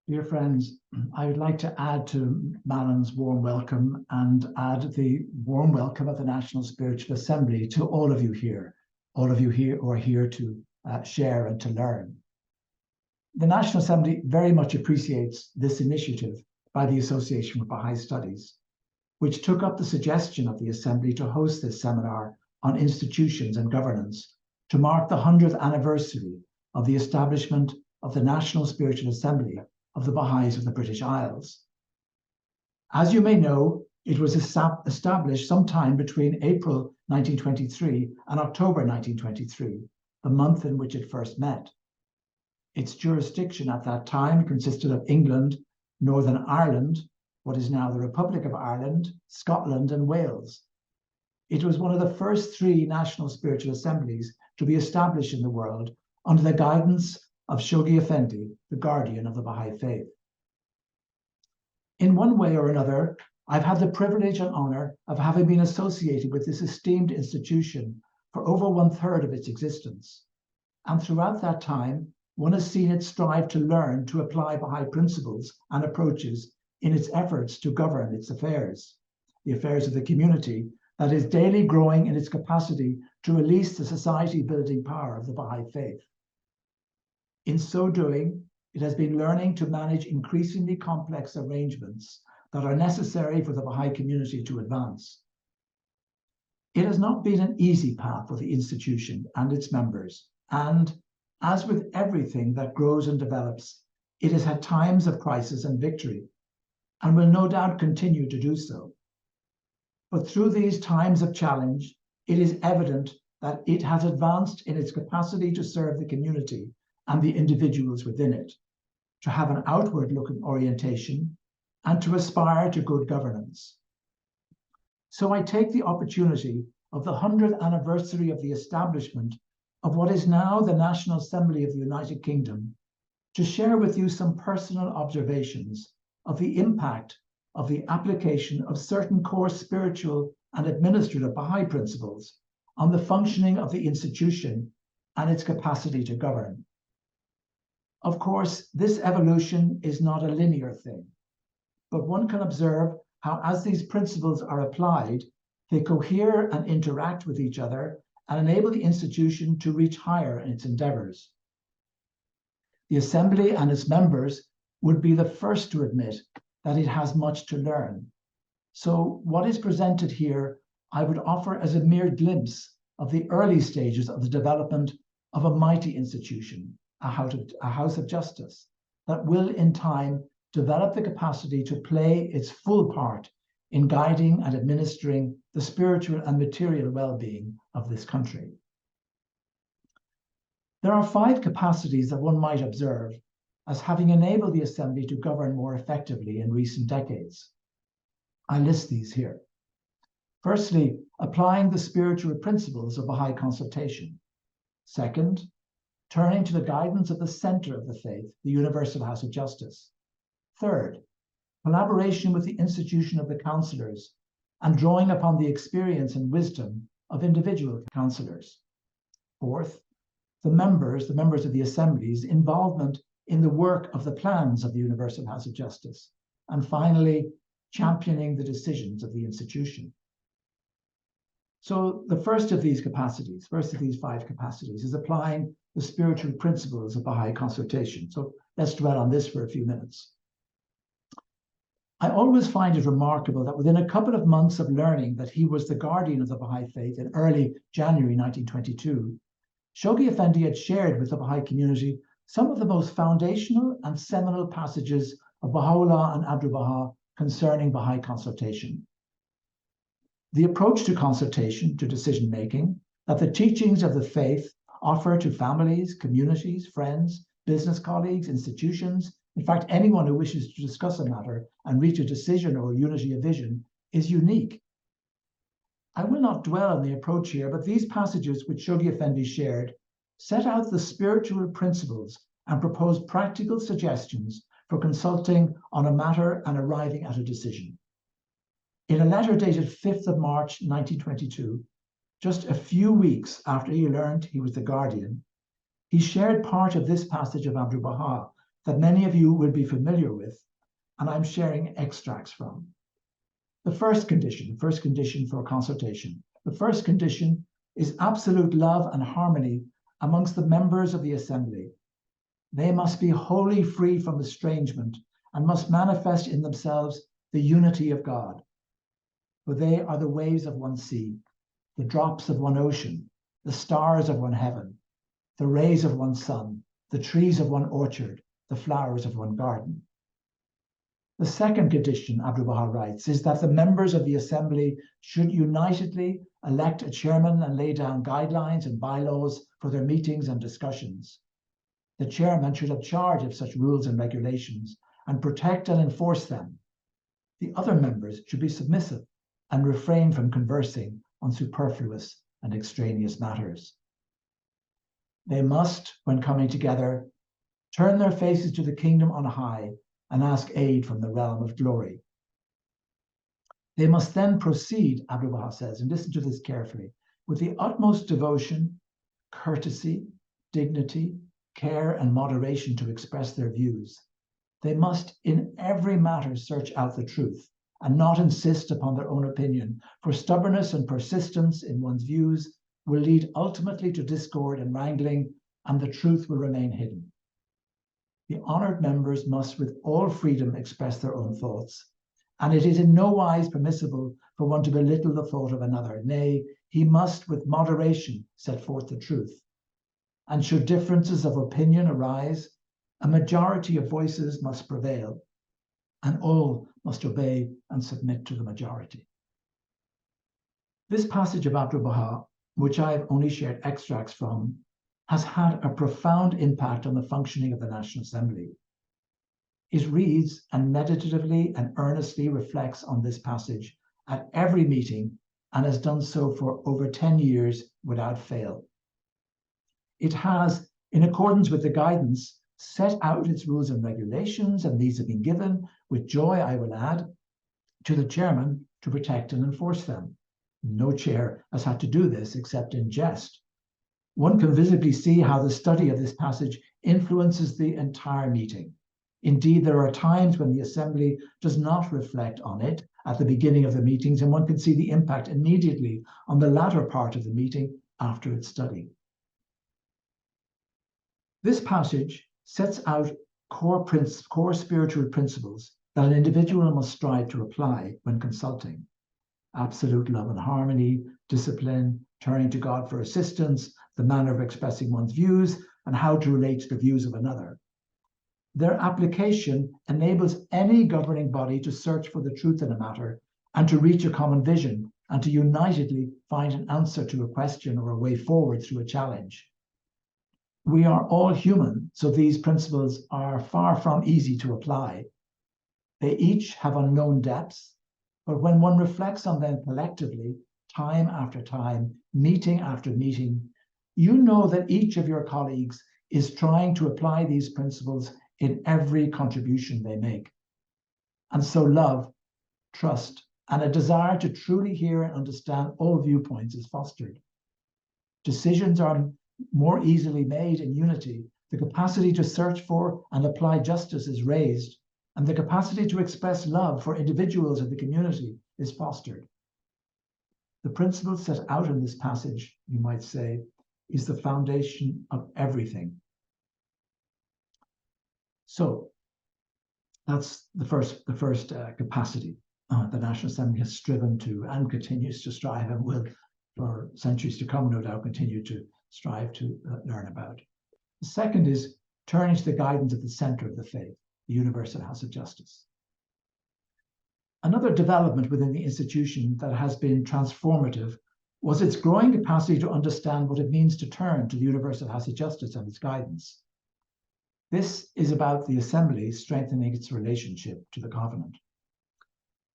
Dear friends, I would like to add to Malan's warm welcome and add the warm welcome of the National Spiritual Assembly to all of you here who are here to share and to learn. The National Assembly very much appreciates this initiative by the Association for Baha'i Studies, which took up the suggestion of the Assembly to host this seminar on institutions and governance to mark the 100th anniversary of the establishment of the National Spiritual Assembly of the Baha'is of the British Isles. As you may know, it was established sometime between April 1923 and October 1923, the month in which it first met. Its jurisdiction at that time consisted of England, Northern Ireland, what is now the Republic of Ireland, Scotland, and Wales. It was one of the first three national spiritual assemblies to be established in the world under the guidance of Shoghi Effendi, the guardian of the Baha'i faith. In one way or another, I've had the privilege and honor of having been associated with this esteemed institution for over 1/3 of its existence. And throughout that time, one has seen it strive to learn to apply Baha'i principles and approaches in its efforts to govern its affairs, the affairs of the community that is daily growing in its capacity to release the society-building power of the Baha'i faith. In so doing, it has been learning to manage increasingly complex arrangements that are necessary for the Baha'i community to advance. It has not been an easy path for the institution and its members, and as with everything that grows and develops, it has had times of crisis and victory, and will no doubt continue to do so. But through these times of challenge, it is evident that it has advanced in its capacity to serve the community and the individuals within it, to have an outward-looking orientation, and to aspire to good governance. So I take the opportunity of the 100th anniversary of the establishment of what is now the National Assembly of the United Kingdom to share with you some personal observations of the impact of the application of certain core spiritual and administrative Baha'i principles on the functioning of the institution and its capacity to govern. Of course, this evolution is not a linear thing, but one can observe how, as these principles are applied, they cohere and interact with each other and enable the institution to reach higher in its endeavors. The Assembly and its members would be the first to admit that it has much to learn. So what is presented here, I would offer as a mere glimpse of the early stages of the development of a mighty institution, a house of justice, that will in time develop the capacity to play its full part in guiding and administering the spiritual and material well-being of this country. There are 5 capacities that one might observe as having enabled the Assembly to govern more effectively in recent decades. I list these here. Firstly, applying the spiritual principles of Baha'i consultation. Second, turning to the guidance of the center of the faith, the Universal House of Justice. Third, collaboration with the institution of the councillors and drawing upon the experience and wisdom of individual councillors. Fourth, the members of the Assembly's involvement in the work of the plans of the Universal House of Justice. And finally, championing the decisions of the institution. So the first of these 5 capacities is applying the spiritual principles of Baha'i consultation. So let's dwell on this for a few minutes. I always find it remarkable that within a couple of months of learning that he was the guardian of the Baha'i faith in early January 1922, Shoghi Effendi had shared with the Baha'i community some of the most foundational and seminal passages of Baha'u'llah and Abdul Baha concerning Baha'i consultation. The approach to consultation, to decision-making, that the teachings of the faith offer to families, communities, friends, business colleagues, institutions, in fact, anyone who wishes to discuss a matter and reach a decision or unity of vision, is unique. I will not dwell on the approach here, but these passages which Shoghi Effendi shared set out the spiritual principles and propose practical suggestions for consulting on a matter and arriving at a decision. In a letter dated 5th of March 1922, just a few weeks after he learned he was the guardian, he shared part of this passage of Abdul Baha that many of you will be familiar with, and I'm sharing extracts from. The first condition for consultation. The first condition is absolute love and harmony amongst the members of the assembly. They must be wholly free from estrangement and must manifest in themselves the unity of God. For they are the waves of one sea, the drops of one ocean, the stars of one heaven, the rays of one sun, the trees of one orchard, the flowers of one garden. The second condition, Abdu'l-Baha writes, is that the members of the assembly should unitedly elect a chairman and lay down guidelines and bylaws for their meetings and discussions. The chairman should have charge of such rules and regulations and protect and enforce them. The other members should be submissive and refrain from conversing on superfluous and extraneous matters. They must, when coming together, turn their faces to the kingdom on high and ask aid from the realm of glory. They must then proceed, Abdu'l-Baha says, and listen to this carefully, with the utmost devotion, courtesy, dignity, care, and moderation to express their views. They must, in every matter, search out the truth and not insist upon their own opinion, for stubbornness and persistence in one's views will lead ultimately to discord and wrangling, and the truth will remain hidden. The honored members must with all freedom express their own thoughts, and it is in no wise permissible for one to belittle the thought of another. Nay, he must with moderation set forth the truth. And should differences of opinion arise, a majority of voices must prevail, and all must obey and submit to the majority. This passage of Abdu'l-Baha, which I have only shared extracts from, has had a profound impact on the functioning of the National Assembly. It reads and meditatively and earnestly reflects on this passage at every meeting and has done so for over 10 years without fail. It has, in accordance with the guidance, set out its rules and regulations, and these have been given, with joy I will add, to the chairman to protect and enforce them. No chair has had to do this except in jest. One can visibly see how the study of this passage influences the entire meeting. Indeed, there are times when the assembly does not reflect on it at the beginning of the meetings, and one can see the impact immediately on the latter part of the meeting after its study. This passage sets out core spiritual principles that an individual must strive to apply when consulting. Absolute love and harmony, discipline, turning to God for assistance, the manner of expressing one's views, and how to relate to the views of another. Their application enables any governing body to search for the truth in a matter and to reach a common vision and to unitedly find an answer to a question or a way forward through a challenge. We are all human, so these principles are far from easy to apply. They each have unknown depths, but when one reflects on them collectively, time after time, meeting after meeting, you know that each of your colleagues is trying to apply these principles in every contribution they make. And so love, trust, and a desire to truly hear and understand all viewpoints is fostered. Decisions are more easily made in unity. The capacity to search for and apply justice is raised, and the capacity to express love for individuals in the community is fostered. The principle set out in this passage, you might say, is the foundation of everything. So that's the first capacity the National Assembly has striven to and continues to strive and will for centuries to come, no doubt, continue to strive to learn about. The second is turning to the guidance at the center of the faith, the Universal House of Justice. Another development within the institution that has been transformative was its growing capacity to understand what it means to turn to the Universal House of Justice and its guidance. This is about the Assembly strengthening its relationship to the Covenant.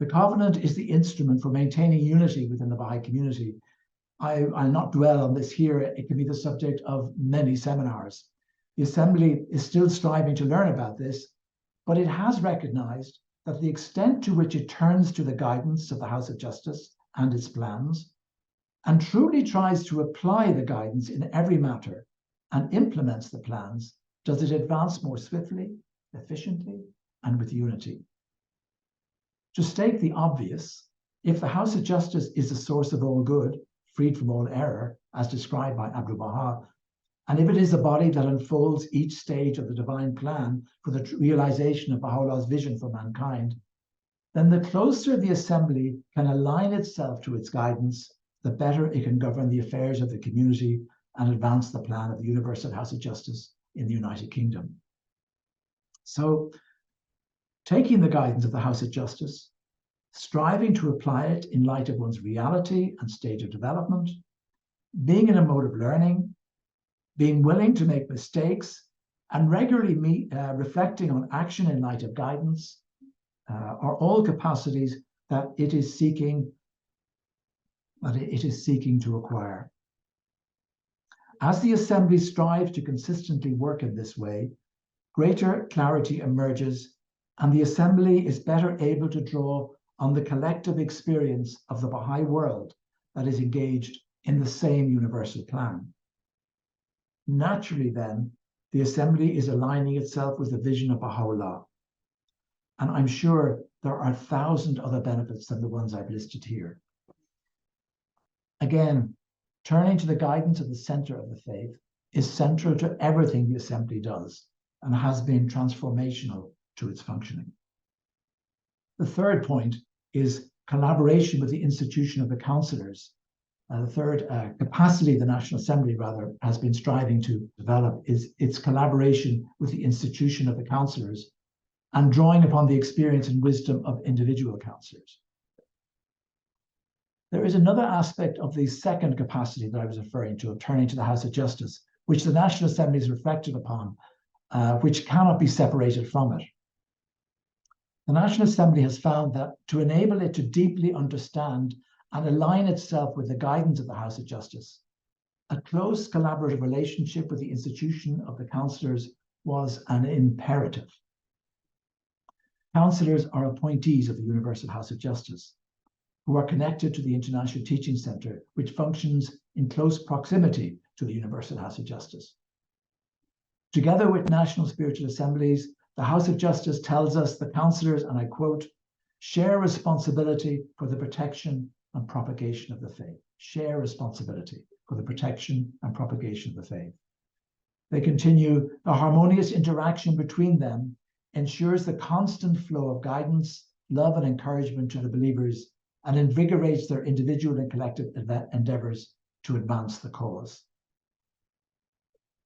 The Covenant is the instrument for maintaining unity within the Baha'i community. I'll not dwell on this here. It can be the subject of many seminars. The Assembly is still striving to learn about this, but it has recognized that the extent to which it turns to the guidance of the House of Justice and its plans, and truly tries to apply the guidance in every matter and implements the plans, does it advance more swiftly, efficiently, and with unity. To state the obvious, if the House of Justice is the source of all good, freed from all error, as described by Abdu'l Baha, and if it is the body that unfolds each stage of the divine plan for the realization of Baha'u'llah's vision for mankind, then the closer the assembly can align itself to its guidance, the better it can govern the affairs of the community and advance the plan of the Universal House of Justice in the United Kingdom. So, taking the guidance of the House of Justice, striving to apply it in light of one's reality and stage of development, being in a mode of learning, being willing to make mistakes, and regularly reflecting on action in light of guidance are all capacities that it is seeking to acquire. As the Assembly strives to consistently work in this way, greater clarity emerges, and the Assembly is better able to draw on the collective experience of the Baha'i world that is engaged in the same universal plan. Naturally, then, the Assembly is aligning itself with the vision of Baha'u'llah. And I'm sure there are 1,000 other benefits than the ones I've listed here. Again, turning to the guidance of the center of the faith is central to everything the Assembly does and has been transformational to its functioning. The third point is collaboration with the institution of the councillors. The third capacity the National Assembly, has been striving to develop is its collaboration with the institution of the councillors and drawing upon the experience and wisdom of individual councillors. There is another aspect of the second capacity that I was referring to, of turning to the House of Justice, which the National Assembly has reflected upon, which cannot be separated from it. The National Assembly has found that to enable it to deeply understand and align itself with the guidance of the House of Justice, a close collaborative relationship with the institution of the councillors was an imperative. Councillors are appointees of the Universal House of Justice, who are connected to the International Teaching Centre, which functions in close proximity to the Universal House of Justice. Together with national spiritual assemblies, the House of Justice tells us the councillors, and I quote, share responsibility for the protection and propagation of the faith. Share responsibility for the protection and propagation of the faith. They continue, the harmonious interaction between them ensures the constant flow of guidance, love, and encouragement to the believers, and invigorates their individual and collective endeavors to advance the cause.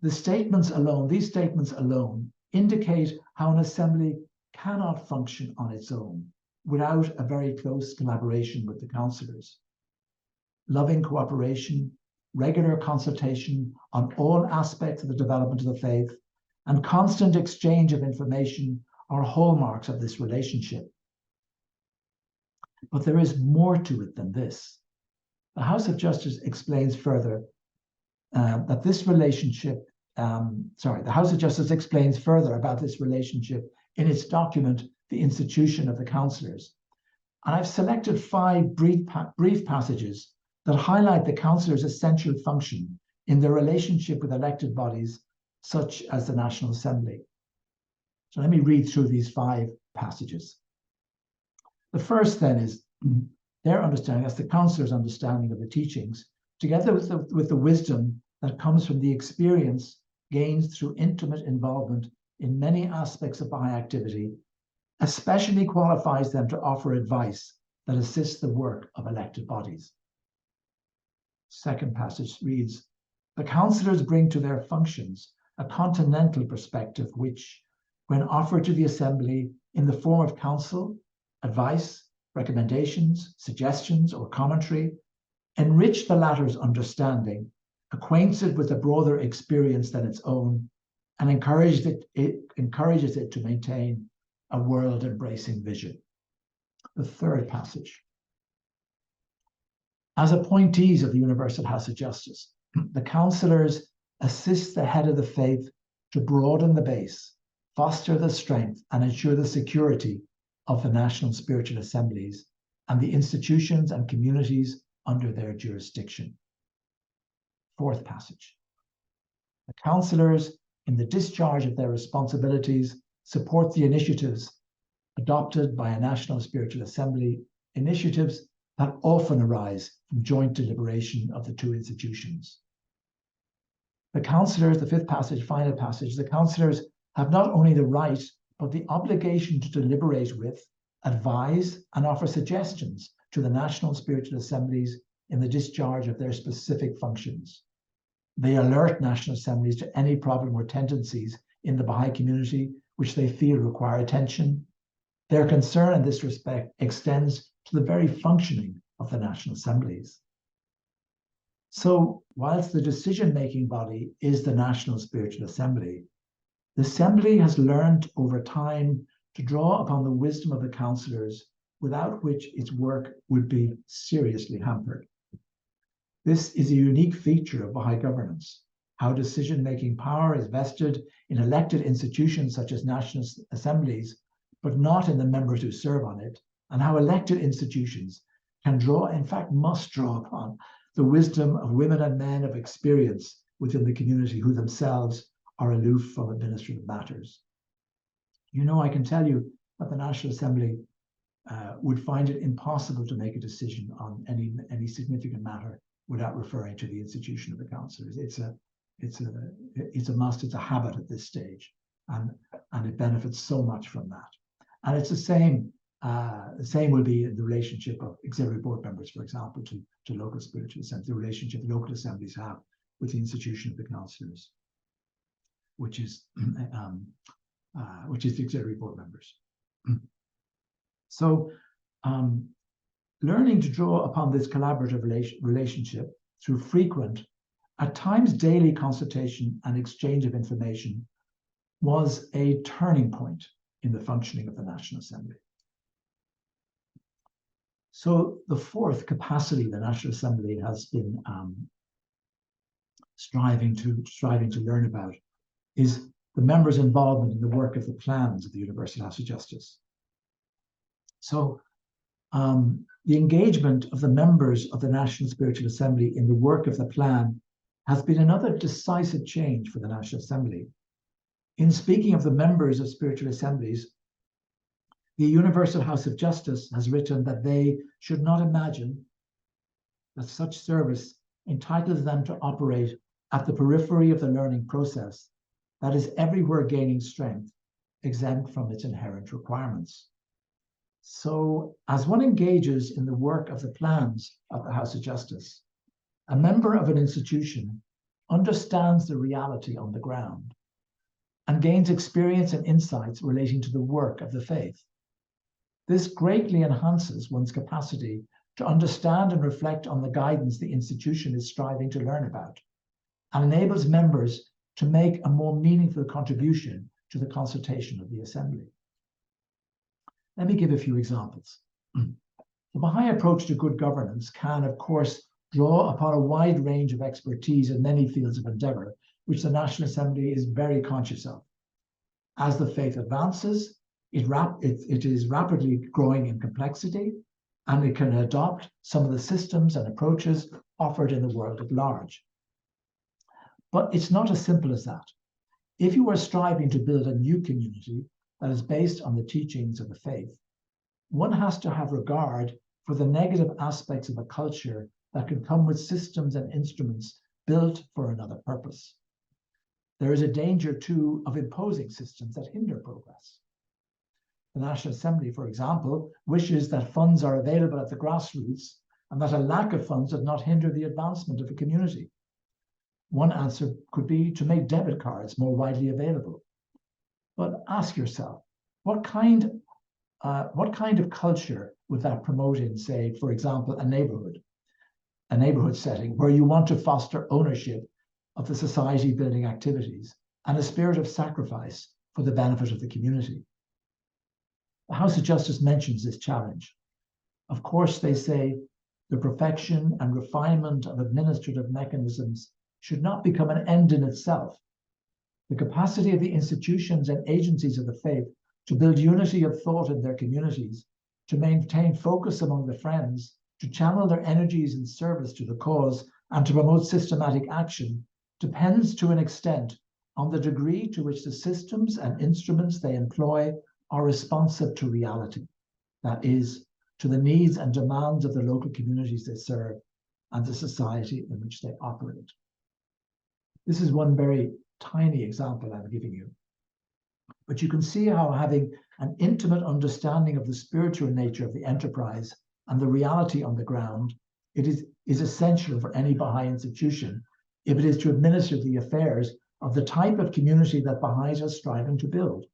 These statements alone indicate how an assembly cannot function on its own without a very close collaboration with the councillors. Loving cooperation, regular consultation on all aspects of the development of the faith, and constant exchange of information are hallmarks of this relationship. But there is more to it than this. The House of Justice explains further that this relationship, the House of Justice explains further about this relationship in its document, The Institution of the Councillors. And I've selected 5 brief passages that highlight the councillors' essential function in their relationship with elected bodies, such as the National Assembly. So let me read through these 5 passages. The first then is their understanding, that's the councillors' understanding of the teachings, together with the wisdom that comes from the experience gained through intimate involvement in many aspects of Baha'i activity, especially qualifies them to offer advice that assists the work of elected bodies. Second passage reads, the councillors bring to their functions a continental perspective which, when offered to the Assembly in the form of counsel, advice, recommendations, suggestions, or commentary, enrich the latter's understanding, acquaints it with a broader experience than its own, and encourages it to maintain a world-embracing vision. The third passage. As appointees of the Universal House of Justice, the councillors assist the head of the faith to broaden the base, foster the strength, and ensure the security of the national spiritual assemblies and the institutions and communities under their jurisdiction. Fourth passage. The councillors, in the discharge of their responsibilities, support the initiatives adopted by a National Spiritual Assembly, initiatives that often arise from joint deliberation of the two institutions. The councillors, the fifth passage, final passage, the councillors have not only the right, but the obligation to deliberate with, advise, and offer suggestions to the National Spiritual Assemblies in the discharge of their specific functions. They alert National Assemblies to any problem or tendencies in the Baha'i community which they feel require attention. Their concern in this respect extends to the very functioning of the National Assemblies. So, whilst the decision-making body is the National Spiritual Assembly, the Assembly has learned over time to draw upon the wisdom of the councillors, without which its work would be seriously hampered. This is a unique feature of Baha'i governance, how decision-making power is vested in elected institutions such as national assemblies, but not in the members who serve on it, and how elected institutions can draw, in fact must draw upon, the wisdom of women and men of experience within the community who themselves are aloof from administrative matters. You know, I can tell you that the National Assembly would find it impossible to make a decision on any significant matter without referring to the institution of the councillors. It's a must, it's a habit at this stage, and it benefits so much from that. And it's the same will be in the relationship of auxiliary board members, for example, to local spiritual assemblies, the relationship local assemblies have with the institution of the councillors, which is the auxiliary board members. So, learning to draw upon this collaborative relationship through frequent, at times daily consultation and exchange of information was a turning point in the functioning of the National Assembly. So the fourth capacity the National Assembly has been striving to learn about is the members' involvement in the work of the plans of the Universal House of Justice. So the engagement of the members of the National Spiritual Assembly in the work of the plan has been another decisive change for the National Assembly. In speaking of the members of spiritual assemblies, the Universal House of Justice has written that they should not imagine that such service entitles them to operate at the periphery of the learning process that is everywhere gaining strength, exempt from its inherent requirements. So, as one engages in the work of the plans of the House of Justice, a member of an institution understands the reality on the ground and gains experience and insights relating to the work of the faith. This greatly enhances one's capacity to understand and reflect on the guidance the institution is striving to learn about, and enables members to make a more meaningful contribution to the consultation of the Assembly. Let me give a few examples. The Baha'i approach to good governance can, of course, draw upon a wide range of expertise in many fields of endeavor, which the National Assembly is very conscious of. As the faith advances, it is rapidly growing in complexity, and it can adopt some of the systems and approaches offered in the world at large. But it's not as simple as that. If you are striving to build a new community that is based on the teachings of the faith, one has to have regard for the negative aspects of a culture that can come with systems and instruments built for another purpose. There is a danger, too, of imposing systems that hinder progress. The National Assembly, for example, wishes that funds are available at the grassroots and that a lack of funds does not hinder the advancement of a community. One answer could be to make debit cards more widely available. But ask yourself, what kind of culture would that promote in, say, for example, a neighborhood setting where you want to foster ownership of the society building activities and a spirit of sacrifice for the benefit of the community? The House of Justice mentions this challenge. Of course, they say the perfection and refinement of administrative mechanisms should not become an end in itself. The capacity of the institutions and agencies of the faith to build unity of thought in their communities, to maintain focus among the friends, to channel their energies in service to the cause, and to promote systematic action depends to an extent on the degree to which the systems and instruments they employ are responsive to reality, that is, to the needs and demands of the local communities they serve and the society in which they operate. This is one very tiny example I'm giving you, but you can see how having an intimate understanding of the spiritual nature of the enterprise and the reality on the ground, it is essential for any Baha'i institution if it is to administer the affairs of the type of community that Baha'is are striving to build.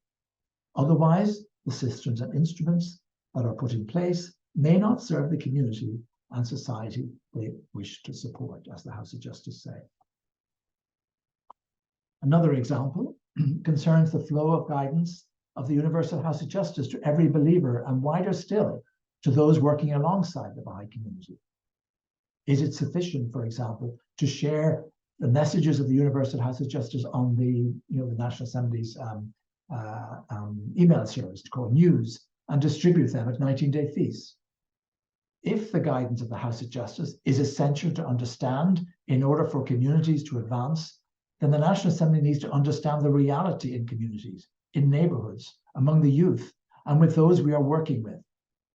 Otherwise, the systems and instruments that are put in place may not serve the community and society they wish to support, as the House of Justice say. Another example concerns the flow of guidance of the Universal House of Justice to every believer, and wider still, to those working alongside the Baha'i community. Is it sufficient, for example, to share the messages of the Universal House of Justice on the National Assembly's email service called News and distribute them at 19-day feasts? If the guidance of the House of Justice is essential to understand in order for communities to advance, then the National Assembly needs to understand the reality in communities, in neighborhoods, among the youth, and with those we are working with.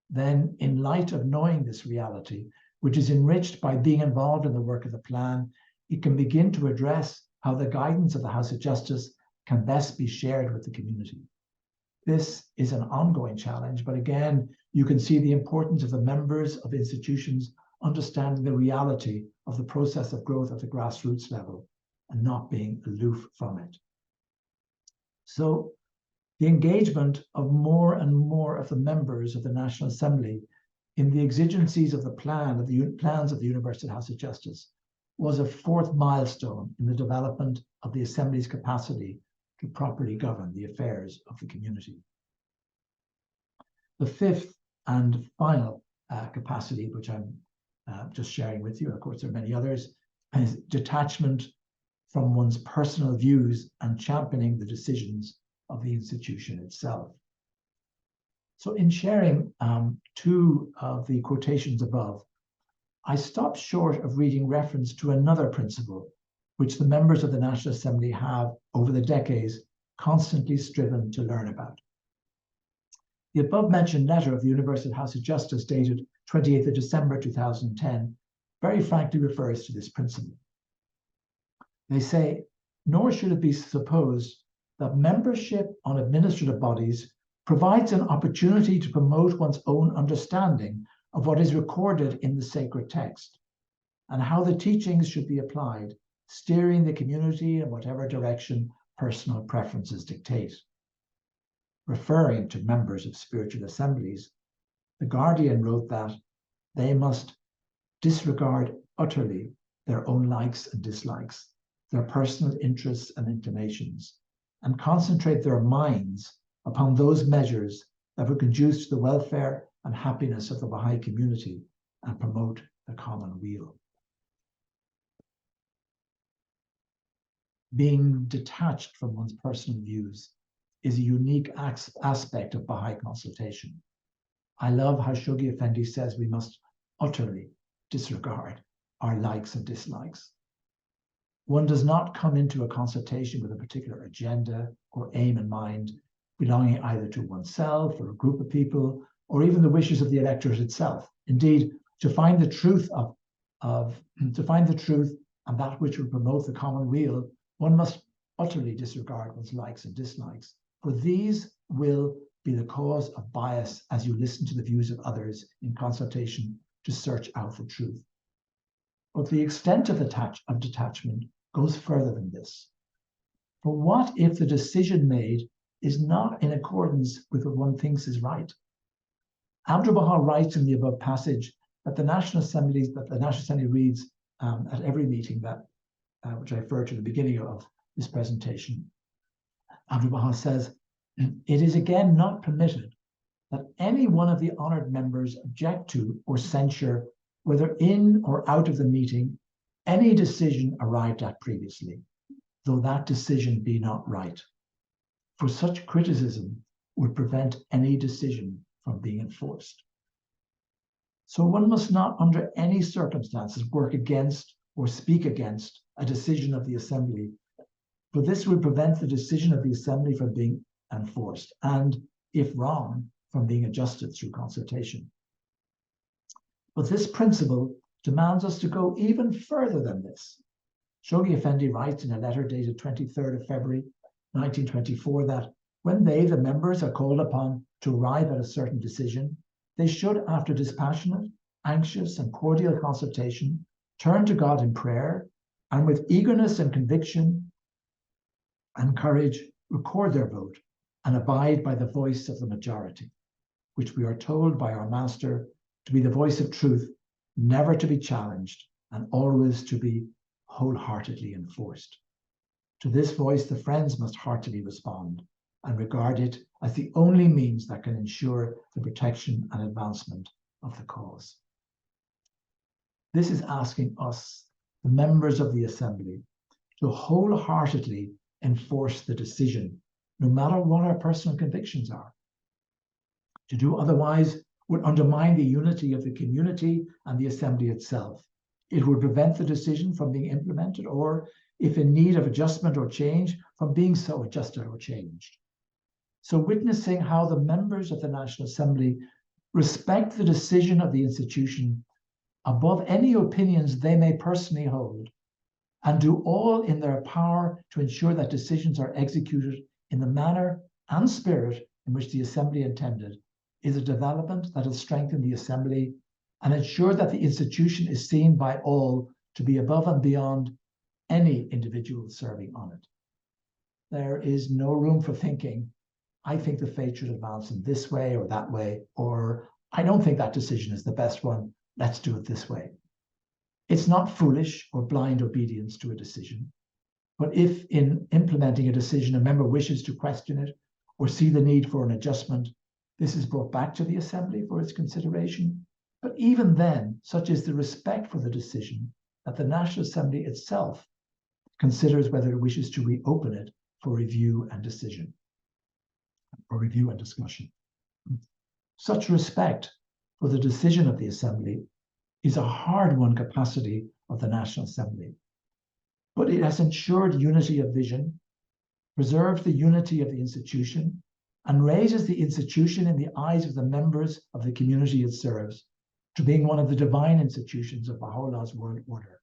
Then, in light of knowing this reality, which is enriched by being involved in the work of the plan, it can begin to address how the guidance of the House of Justice can best be shared with the community. This is an ongoing challenge, but again, you can see the importance of the members of institutions understanding the reality of the process of growth at the grassroots level and not being aloof from it. So, the engagement of more and more of the members of the National Assembly in the exigencies of the plans of the Universal House of Justice was a fourth milestone in the development of the Assembly's capacity to properly govern the affairs of the community. The fifth and final capacity, which I'm just sharing with you, of course there are many others, is detachment from one's personal views and championing the decisions of the institution itself. So in sharing two of the quotations above, I stopped short of reading reference to another principle which the members of the National Assembly have, over the decades, constantly striven to learn about. The above-mentioned letter of the Universal House of Justice, dated 28th of December 2010, very frankly refers to this principle. They say, nor should it be supposed that membership on administrative bodies provides an opportunity to promote one's own understanding of what is recorded in the sacred text and how the teachings should be applied, steering the community in whatever direction personal preferences dictate. Referring to members of spiritual assemblies, the Guardian wrote that they must disregard utterly their own likes and dislikes, their personal interests and inclinations, and concentrate their minds upon those measures that would conduce to the welfare and happiness of the Baha'i community and promote the common weal. Being detached from one's personal views is a unique aspect of Baha'i consultation. I love how Shoghi Effendi says we must utterly disregard our likes and dislikes. One does not come into a consultation with a particular agenda or aim in mind, belonging either to oneself or a group of people, or even the wishes of the electorate itself. Indeed, to find the truth and that which will promote the common weal, one must utterly disregard one's likes and dislikes, for these will be the cause of bias as you listen to the views of others in consultation to search out the truth. But the extent of detachment goes further than this. For what if the decision made is not in accordance with what one thinks is right? Abdu'l-Baha writes in the above passage that the National Assembly reads at every meeting that which I referred to at the beginning of this presentation. Abdu'l-Baha says, it is again not permitted that any one of the honored members object to or censure, whether in or out of the meeting, any decision arrived at previously, though that decision be not right. For such criticism would prevent any decision from being enforced. So one must not, under any circumstances, work against or speak against a decision of the Assembly For this would prevent the decision of the Assembly from being enforced, and, if wrong, from being adjusted through consultation. But this principle demands us to go even further than this. Shoghi Effendi writes in a letter dated 23rd of February 1924 that when they, the members, are called upon to arrive at a certain decision, they should, after dispassionate, anxious, and cordial consultation, turn to God in prayer, and with eagerness and conviction and courage, record their vote and abide by the voice of the majority, which we are told by our Master to be the voice of truth, never to be challenged, and always to be wholeheartedly enforced. To this voice, the friends must heartily respond and regard it as the only means that can ensure the protection and advancement of the cause. This is asking us, the members of the Assembly, to wholeheartedly enforce the decision, no matter what our personal convictions are. To do otherwise would undermine the unity of the community and the Assembly itself. It would prevent the decision from being implemented, or, if in need of adjustment or change, from being so adjusted or changed. So witnessing how the members of the National Assembly respect the decision of the institution above any opinions they may personally hold, and do all in their power to ensure that decisions are executed in the manner and spirit in which the Assembly intended, is a development that has strengthened the Assembly and ensured that the institution is seen by all to be above and beyond any individual serving on it. There is no room for thinking, I think the faith should advance in this way or that way, or I don't think that decision is the best one, let's do it this way. It's not foolish or blind obedience to a decision, but if in implementing a decision a member wishes to question it or see the need for an adjustment, this is brought back to the Assembly for its consideration. But even then, such is the respect for the decision that the National Assembly itself considers whether it wishes to reopen it for review and decision, or review and discussion. Such respect for the decision of the Assembly is a hard-won capacity of the National Assembly, but it has ensured unity of vision, preserved the unity of the institution, and raises the institution in the eyes of the members of the community it serves to being one of the divine institutions of Baha'u'llah's world order,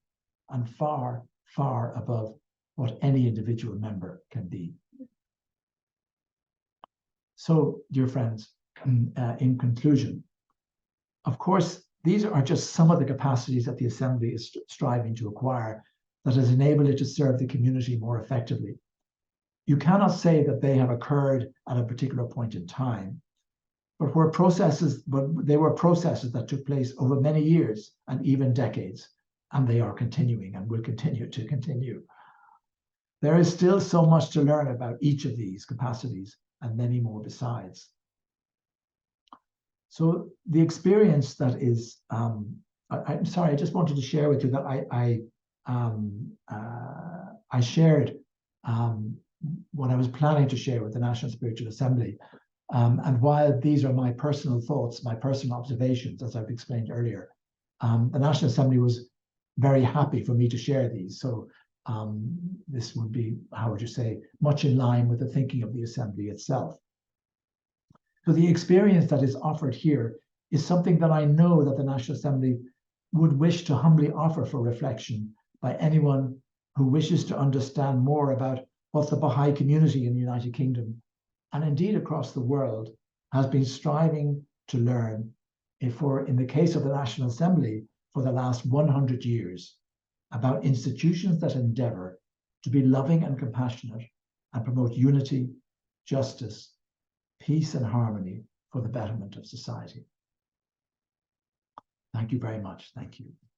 and far, far above what any individual member can be. So, dear friends, in conclusion, of course, these are just some of the capacities that the Assembly is striving to acquire that has enabled it to serve the community more effectively. You cannot say that they have occurred at a particular point in time, but they were processes that took place over many years and even decades, and they are continuing and will continue to continue. There is still so much to learn about each of these capacities and many more besides. So the experience that is, I'm sorry, I just wanted to share with you that I shared what I was planning to share with the National Spiritual Assembly. And while these are my personal thoughts, my personal observations, as I've explained earlier, the National Assembly was very happy for me to share these. So this would be, how would you say, much in line with the thinking of the Assembly itself. So the experience that is offered here is something that I know that the National Assembly would wish to humbly offer for reflection by anyone who wishes to understand more about what the Baha'i community in the United Kingdom, and indeed across the world, has been striving to learn, in the case of the National Assembly, for the last 100 years, about institutions that endeavor to be loving and compassionate and promote unity, justice, peace and harmony for the betterment of society. Thank you very much. Thank you.